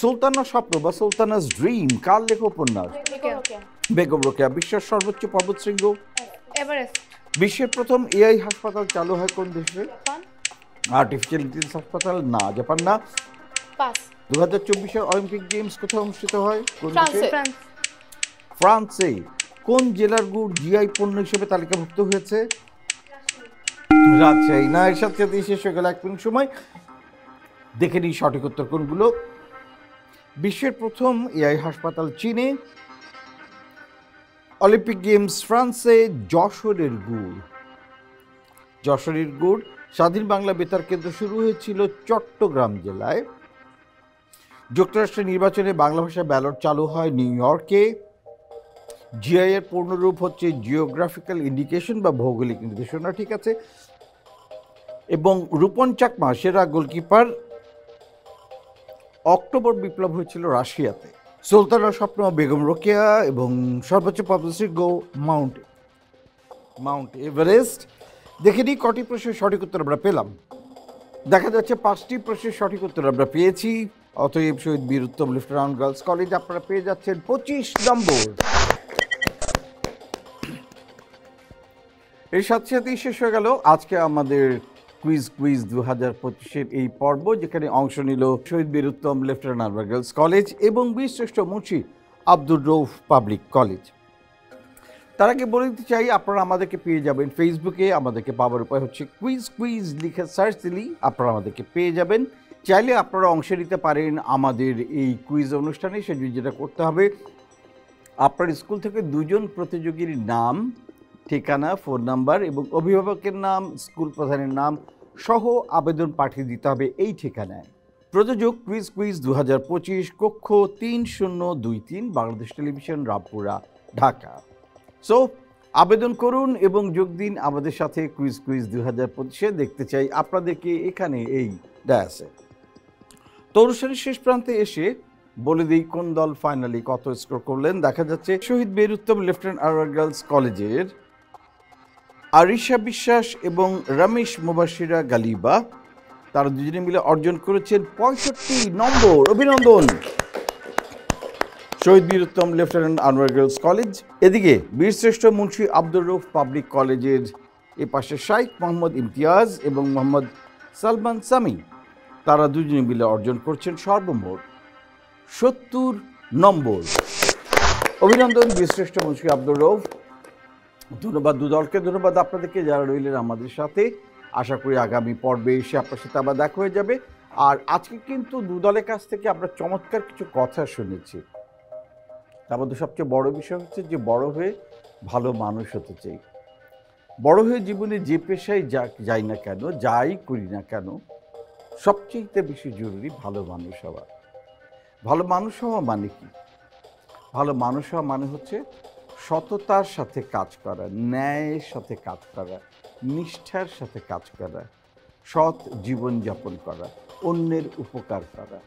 সুলতানা স্বপ্ন বা সুলতানাস ড্রিম কার লেখা উপন্যাস? বেগম রোকেয়া। বিশ্বের সর্বোচ্চ পর্বতশৃঙ্গ? এভারেস্ট। বিশ্বের প্রথম AI হাসপাতাল চালু হয় কোন দেশে? জাপান। আর্টিফিশিয়াল ইন্টেলিজেন্স হাসপাতাল? না, জাপান না। পাস। 2024-এর অলিম্পিক গেমস কোথায় অনুষ্ঠিত হয়? কোন ফ্রান্সে। দেশে? ফ্রান্স। ফ্রান্সে। কোন জেলার গুড় GI পণ্য হিসেবে তালিকাভুক্ত হয়েছে? রাজশাহী। না, এর সাথে সাথে শেষ হয়ে গেল 1 মিনিট সময়। দেখে নিই সঠিক উত্তর কোনগুলো। বিশ্বের প্রথম AI হাসপাতাল চীনে। অলিম্পিক গেমস ফ্রান্সে। যশোরের গুড়। স্বাধীন বাংলা বেতার কেন্দ্র শুরু হয়েছিল চট্টগ্রাম জেলায়। যুক্তরাষ্ট্রের নির্বাচনে বাংলা ভাষায় ব্যালট চালু হয় নিউ ইয়র্কে। GI এর পূর্ণরূপ হচ্ছে জিওগ্রাফিক্যাল ইন্ডিকেশন বা ভৌগোলিক নির্দেশনা, ঠিক আছে। এবং রূপন চাকমা সেরা গোলকিপার। অক্টোবর বিপ্লব হয়েছিল রাশিয়াতে। সুলতানা স্বপ্ন, বেগম রোকেয়া এবং সর্বোচ্চ পর্বতশৃঙ্গ মাউন্ট এভারেস্ট। দেখে নিই কটি প্রশ্নের সঠিক উত্তর আমরা পেলাম। দেখা যাচ্ছে 5টি প্রশ্নের সঠিক উত্তর আমরা পেয়েছি। অতএব শহীদ বীর উত্তম লেফটেন্যান্ট গার্লস কলেজ আপনারা পেয়ে যাচ্ছেন 25 নম্বর। এর সাথে সাথেই শেষ হয়ে গেল আজকে আমাদের কুইজ 2025-এর এই পর্ব, যেখানে অংশ নিল শহীদ বীর উত্তম লেফটেন্যান্ট গার্লস কলেজ এবং বীরশ্রেষ্ঠ মুন্সি আব্দুর রউফ পাবলিক কলেজ। তার আগে বলে দিতে চাই আপনারা আমাদেরকে পেয়ে যাবেন ফেসবুকে। আমাদেরকে পাওয়ার উপায় হচ্ছে কুইজ লিখে সার্চ দিলেই আপনারা আমাদেরকে পেয়ে যাবেন। চাইলে আপনারা অংশ নিতে পারেন আমাদের এই কুইজ অনুষ্ঠানে। সেজন্য যেটা করতে হবে, আপনার স্কুল থেকে 2 জন প্রতিযোগীর নাম, ঠিকানা, ফোন নাম্বার এবং অভিভাবকের নাম, স্কুল প্রধানের নাম সহ আবেদন পাঠিয়ে দিতে হবে এই ঠিকানায়। প্রযোজক কুইজ 2025, কক্ষ 3023, বাংলাদেশ টেলিভিশন, রামপুরা, ঢাকা। সো আবেদন করুন এবং যোগ দিন আমাদের সাথে কুইজ 2025-এ। দেখতে চাই আপনাদেরকে এখানে এই ডায়াসে। তো অনুষ্ঠানের শেষ প্রান্তে এসে বলে দিই কোন দল ফাইনালি কত স্কোর করলেন। দেখা যাচ্ছে শহীদ বীর উত্তম লেফটেন্যান্ট আনোয়ার গার্লস কলেজের আরিশা বিশ্বাস এবং রমেশ মুবাশিরা গালিবা, তারা দুজনে মিলে অর্জন করেছেন 65 নম্বর। অভিনন্দন শহীদ বীর উত্তম লেফটেন্যান্ট আনোয়ার গার্লস কলেজ। এদিকে বীরশ্রেষ্ঠ মুন্সি আব্দুর রউফ পাবলিক কলেজের এ পাশে শাইখ মোহাম্মদ ইমতিয়াজ এবং মোহাম্মদ সালমান সামি, তারা দুজনে মিলে অর্জন করছেন সর্বমোট 70 নম্বর। অভিনন্দন বীরশ্রেষ্ঠ মুন্সি আব্দুর রউফ। ধন্যবাদ দু দলকে, ধন্যবাদ আপনাদেরকে যারা রইলেন আমাদের সাথে। আশা করি আগামী পর্বে এসে আপনার সাথে আবার দেখা হয়ে যাবে। আর আজকে কিন্তু দু দলের কাছ থেকে আমরা চমৎকার কিছু কথা শুনেছি। তার মধ্যে সবচেয়ে বড় বিষয় হচ্ছে যে বড় হয়ে ভালো মানুষ হতে চাই। বড় হয়ে জীবনে যে পেশায় যাই না কেন, যাই করি না কেন, সবচেয়ে বেশি জরুরি ভালো মানুষ হওয়া। ভালো মানুষ হওয়া মানে কি? ভালো মানুষ হওয়া মানে হচ্ছে সততার সাথে কাজ করা, ন্যায়ের সাথে কাজ করা, নিষ্ঠার সাথে কাজ করা, সৎ জীবনযাপন করা, অন্যের উপকার করা।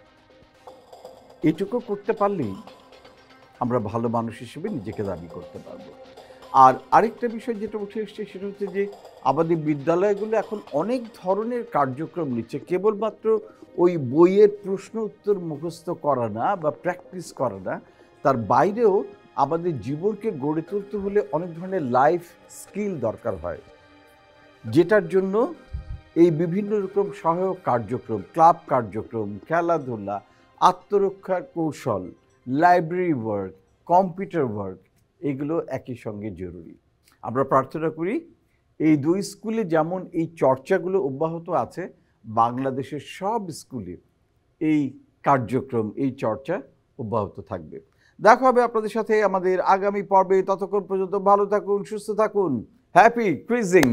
এটুকু করতে পারলেই আমরা ভালো মানুষ হিসেবে নিজেকে দাবি করতে পারবো। আর আরেকটা বিষয় যেটা উঠে এসছে সেটা হচ্ছে যে আমাদের বিদ্যালয়গুলো এখন অনেক ধরনের কার্যক্রম নিচ্ছে। কেবলমাত্র ওই বইয়ের প্রশ্ন উত্তর মুখস্থ করা না বা প্র্যাকটিস করা না, তার বাইরেও আমাদের জীবনকে গড়ে তুলতে হলে অনেক ধরনের লাইফ স্কিল দরকার হয়, যেটার জন্য এই বিভিন্ন রকম সহায়ক কার্যক্রম, ক্লাব কার্যক্রম, খেলাধুলা, আত্মরক্ষার কৌশল, লাইব্রেরি ওয়ার্ক, কম্পিউটার ওয়ার্ক, এগুলো একই সঙ্গে জরুরি। আমরা প্রার্থনা করি এই দুই স্কুলে যেমন এই চর্চাগুলো অব্যাহত আছে, বাংলাদেশের সব স্কুলে এই কার্যক্রম, এই চর্চা অব্যাহত থাকবে। দেখা হবে আপনাদের সাথে আমাদের আগামী পর্বে। ততক্ষণ পর্যন্ত ভালো থাকুন, সুস্থ থাকুন। হ্যাপি ক্রিজিং।